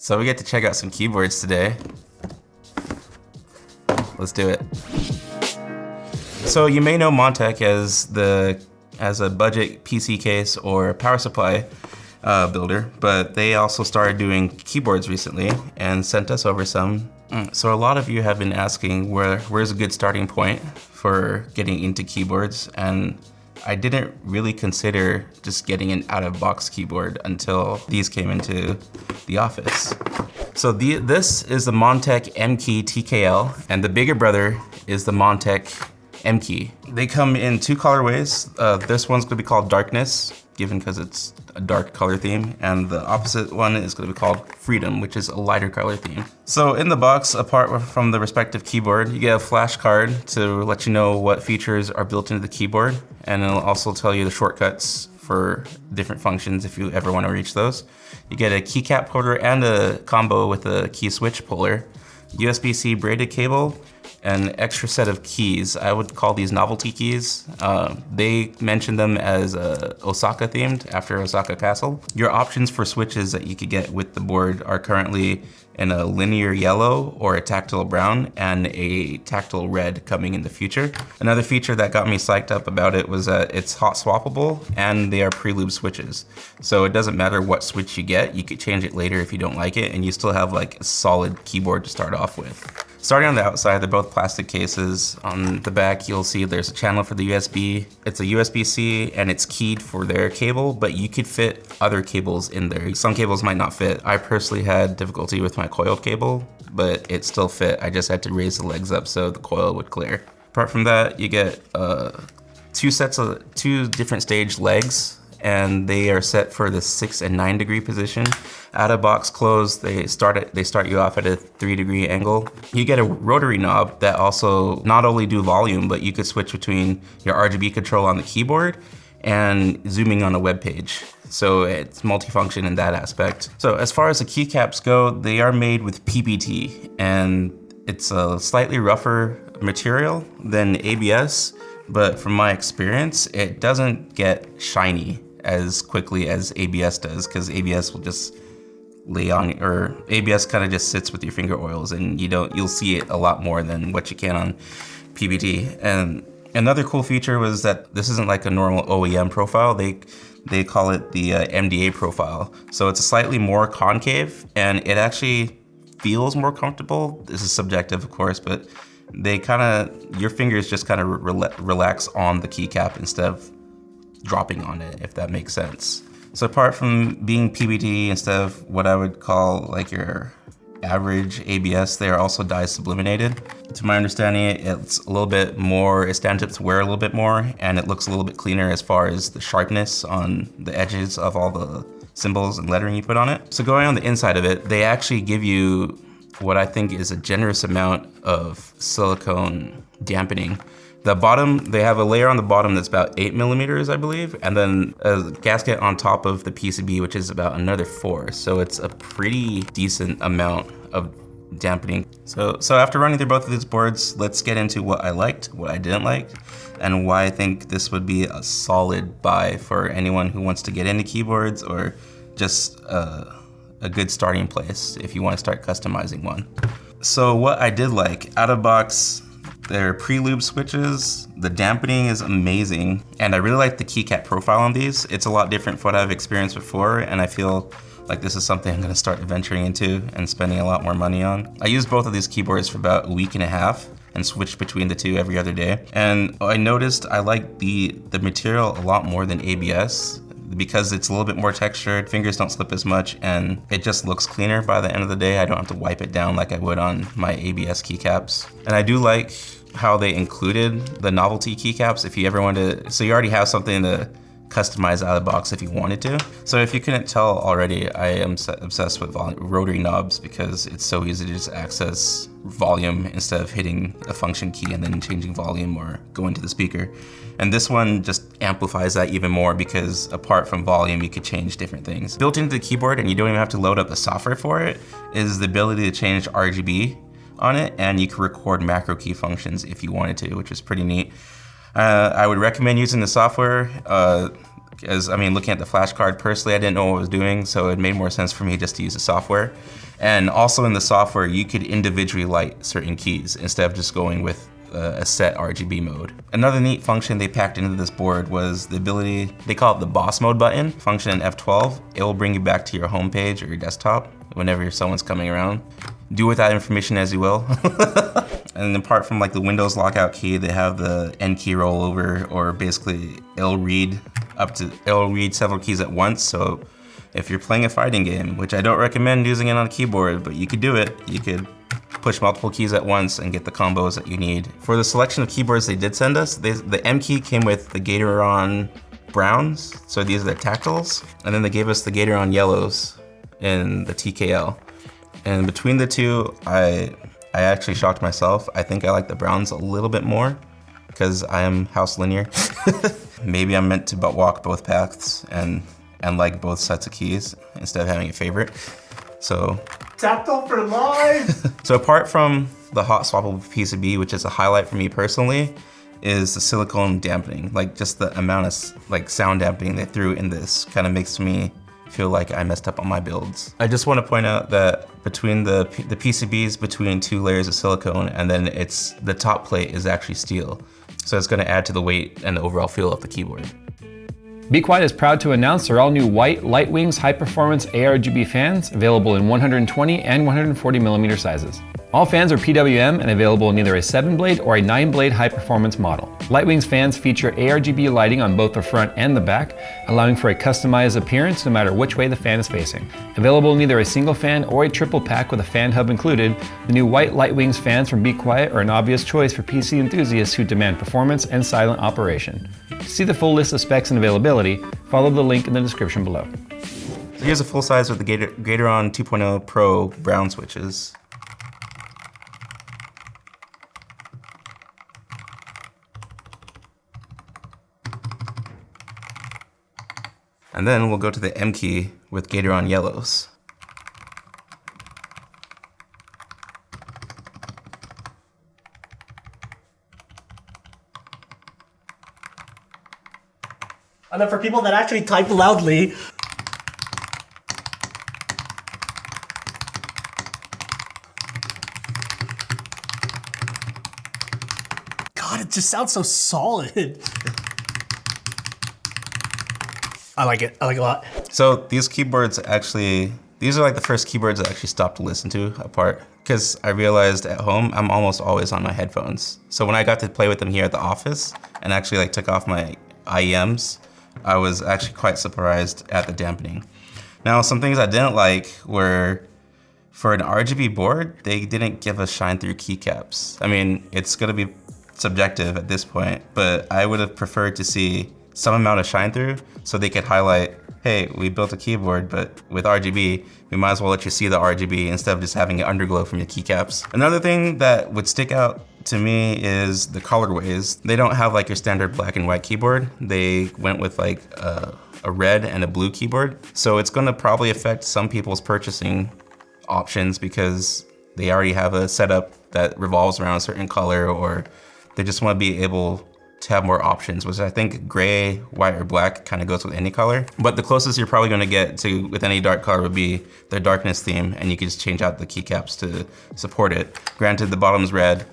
So we get to check out some keyboards today. Let's do it. So you may know Montech as a budget PC case or power supply builder, but they also started doing keyboards recently and sent us over some. So a lot of you have been asking where's a good starting point for getting into keyboards, and I didn't really consider just getting an out-of-box keyboard until these came into the office. So this is the Montech MKey TKL, and the bigger brother is the Montech MKey. They come in two colorways. This one's gonna be called Darkness, given because it's a dark color theme, and the opposite one is gonna be called Freedom, which is a lighter color theme. So in the box, apart from the respective keyboard, you get a flash card to let you know what features are built into the keyboard, and it'll also tell you the shortcuts for different functions if you ever want to reach those. You get a keycap holder and a combo with a key switch puller, USB-C braided cable, an extra set of keys. I would call these novelty keys. They mentioned them as Osaka themed after Osaka Castle. Your options for switches that you could get with the board are currently in a linear yellow or a tactile brown and a tactile red coming in the future. Another feature that got me psyched up about it was that it's hot swappable and they are pre-lube switches. So it doesn't matter what switch you get, you could change it later if you don't like it, and you still have like a solid keyboard to start off with. Starting on the outside, they're both plastic cases. On the back, you'll see there's a channel for the USB. It's a USB-C and it's keyed for their cable, but you could fit other cables in there. Some cables might not fit. I personally had difficulty with my coiled cable, but it still fit. I just had to raise the legs up so the coil would clear. Apart from that, you get two different stage legs, and they are set for the 6 and 9 degree position. Out of box closed, they start you off at a 3-degree angle. You get a rotary knob that also not only do volume, but you could switch between your Argb control on the keyboard and zooming on a web page. So it's multifunction in that aspect. So as far as the keycaps go, they are made with PBT, and it's a slightly rougher material than ABS, but from my experience, it doesn't get shiny as quickly as ABS does, because ABS will just lay on, or ABS kind of just sits with your finger oils, and you'll see it a lot more than what you can on PBT. And another cool feature was that this isn't like a normal OEM profile. They call it the MDA profile. So it's a slightly more concave, and it actually feels more comfortable. This is subjective, of course, but your fingers just kind of relax on the keycap instead of dropping on it, if that makes sense. So apart from being PBT instead of what I would call like your average ABS, they are also dye subliminated. To my understanding, it's a little bit more, it stands up to wear a little bit more, and it looks a little bit cleaner as far as the sharpness on the edges of all the symbols and lettering you put on it. So going on the inside of it, they actually give you what I think is a generous amount of silicone dampening. The bottom, they have a layer on the bottom that's about 8 millimeters, I believe, and then a gasket on top of the PCB, which is about another 4. So it's a pretty decent amount of dampening. So after running through both of these boards, let's get into what I liked, what I didn't like, and why I think this would be a solid buy for anyone who wants to get into keyboards, or just a good starting place if you want to start customizing one. So what I did like, out of box, they're pre-lube switches. The dampening is amazing, and I really like the keycap profile on these. It's a lot different from what I've experienced before, and I feel like this is something I'm gonna start venturing into and spending a lot more money on. I used both of these keyboards for about a week and a half and switched between the two every other day. And I noticed I like the material a lot more than ABS, because it's a little bit more textured, fingers don't slip as much, and it just looks cleaner by the end of the day. I don't have to wipe it down like I would on my ABS keycaps. And I do like how they included the novelty keycaps if you ever wanted to, so you already have something to customize out of the box if you wanted to. So if you couldn't tell already, I am obsessed with rotary knobs, because it's so easy to just access volume instead of hitting a function key and then changing volume or going to the speaker. And this one just amplifies that even more, because apart from volume, you could change different things. Built into the keyboard, and you don't even have to load up the software for it, is the ability to change RGB on it, and you can record macro key functions if you wanted to, which is pretty neat. I would recommend using the software. As I mean, looking at the flash card, personally, I didn't know what I was doing, so it made more sense for me just to use the software. And also in the software, you could individually light certain keys instead of just going with a set RGB mode. Another neat function they packed into this board was the ability, they call it the boss mode button, function in F12. It will bring you back to your home page or your desktop whenever someone's coming around. Do with that information as you will. And apart from like the Windows lockout key, they have the MKey rollover, or basically it'll read several keys at once. So if you're playing a fighting game, which I don't recommend using it on a keyboard, but you could do it. You could push multiple keys at once and get the combos that you need. For the selection of keyboards they did send us, the MKey came with the Gatoron browns, so these are the tactiles, and then they gave us the Gatoron yellows in the TKL. And between the two, I actually shocked myself. I think I like the browns a little bit more because I am house linear. Maybe I'm meant to walk both paths and like both sets of keys instead of having a favorite. So Tactile for life! So apart from the hot swappable PCB, which is a highlight for me personally, is the silicone dampening. Like just the amount of like sound dampening they threw in this kind of makes me feel like I messed up on my builds. I just want to point out that between the PCBs, between 2 layers of silicone, and then the top plate is actually steel. So it's going to add to the weight and the overall feel of the keyboard. Be Quiet is proud to announce their all-new white Lightwings high-performance Argb fans, available in 120 and 140 millimeter sizes. All fans are PWM and available in either a 7-blade or a 9-blade high-performance model. Lightwings fans feature Argb lighting on both the front and the back, allowing for a customized appearance no matter which way the fan is facing. Available in either a single fan or a triple pack with a fan hub included, the new white Lightwings fans from Be Quiet are an obvious choice for PC enthusiasts who demand performance and silent operation. To see the full list of specs and availability, follow the link in the description below. So here's a full size with the Gatoron 2.0 Pro brown switches. And then we'll go to the MKey with Gatoron yellows. And then for people that actually type loudly, God, it just sounds so solid. I like it. I like it a lot. So these keyboards actually, these are like the first keyboards I actually stopped to listen to apart, because I realized at home I'm almost always on my headphones. So when I got to play with them here at the office and actually like took off my IEMs, I was actually quite surprised at the dampening. Now, some things I didn't like were, for an RGB board, they didn't give us shine through keycaps. I mean, it's gonna be subjective at this point, but I would have preferred to see some amount of shine through so they could highlight, hey, we built a keyboard, but with RGB, we might as well let you see the RGB instead of just having it underglow from your keycaps. Another thing that would stick out to me is the colorways. They don't have like your standard black and white keyboard. They went with like a red and a blue keyboard. So it's gonna probably affect some people's purchasing options because they already have a setup that revolves around a certain color, or they just wanna be able to have more options, which I think gray, white, or black kind of goes with any color. But the closest you're probably gonna get to with any dark color would be the darkness theme, and you can just change out the keycaps to support it. Granted, the bottom's red.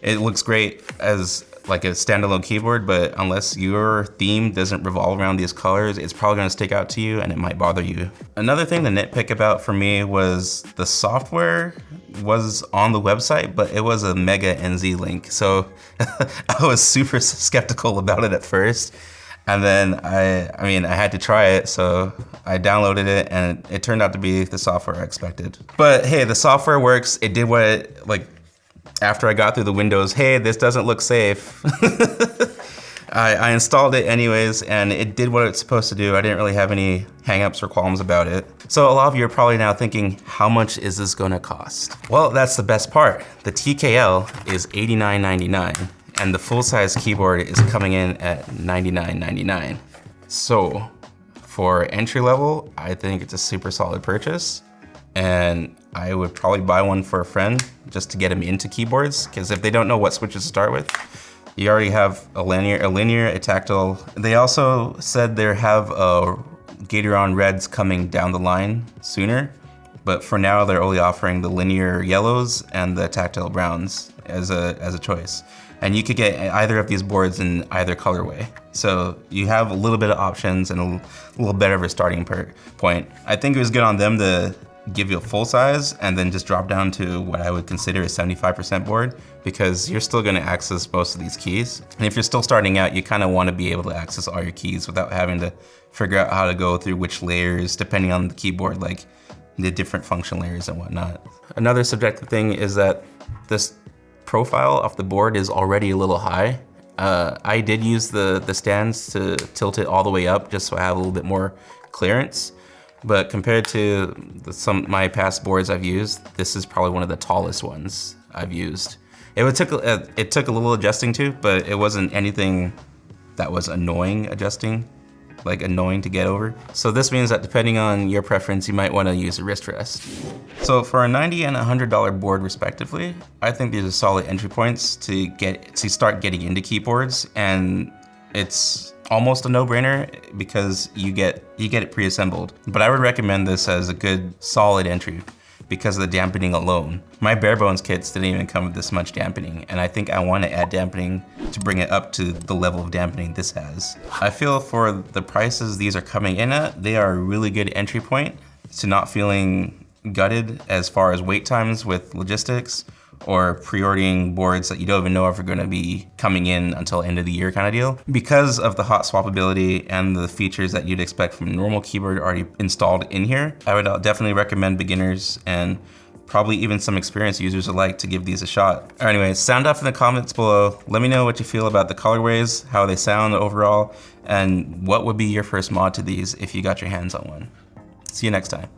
It looks great as like a standalone keyboard, but unless your theme doesn't revolve around these colors, it's probably gonna stick out to you and it might bother you. Another thing to nitpick about for me was the software was on the website, but it was a mega NZ link. So I was super skeptical about it at first. And then I mean, I had to try it, so I downloaded it and it turned out to be the software I expected. But hey, the software works. It did what it, like, after I got through the windows, hey, this doesn't look safe. I installed it anyways, and it did what it's supposed to do. I didn't really have any hangups or qualms about it. So a lot of you are probably now thinking, how much is this gonna cost? Well, that's the best part. The TKL is $89.99, and the full-size keyboard is coming in at $99.99. So for entry level, I think it's a super solid purchase. And I would probably buy one for a friend just to get him into keyboards, because if they don't know what switches to start with, You already have a linear, a tactile. They also said they have Gatoron reds coming down the line sooner, but for now they're only offering the linear yellows and the tactile browns as a choice. And you could get either of these boards in either colorway. So you have a little bit of options and a little better of a starting point. I think it was good on them to give you a full size and then just drop down to what I would consider a 75% board, because you're still gonna access most of these keys. And if you're still starting out, you kind of want to be able to access all your keys without having to figure out how to go through which layers, depending on the keyboard, like the different function layers and whatnot. Another subjective thing is that this profile of the board is already a little high. I did use the stands to tilt it all the way up just so I have a little bit more clearance. But compared to my past boards I've used, this is probably one of the tallest ones I've used. It took a little adjusting to, but it wasn't anything that was annoying to get over. So this means that depending on your preference, you might want to use a wrist rest. So for a $90 and $100 board respectively, I think these are solid entry points to start getting into keyboards, and it's almost a no-brainer because you get it pre-assembled. But I would recommend this as a good solid entry because of the dampening alone. My bare bones kits didn't even come with this much dampening, and I think I want to add dampening to bring it up to the level of dampening this has. I feel for the prices these are coming in at, they are a really good entry point to not feeling gutted as far as wait times with logistics or pre-ordering boards that you don't even know if are gonna be coming in until end of the year kind of deal. Because of the hot swappability and the features that you'd expect from a normal keyboard already installed in here, I would definitely recommend beginners and probably even some experienced users alike to give these a shot. Anyways, sound off in the comments below. Let me know what you feel about the colorways, how they sound overall, and what would be your first mod to these if you got your hands on one. See you next time.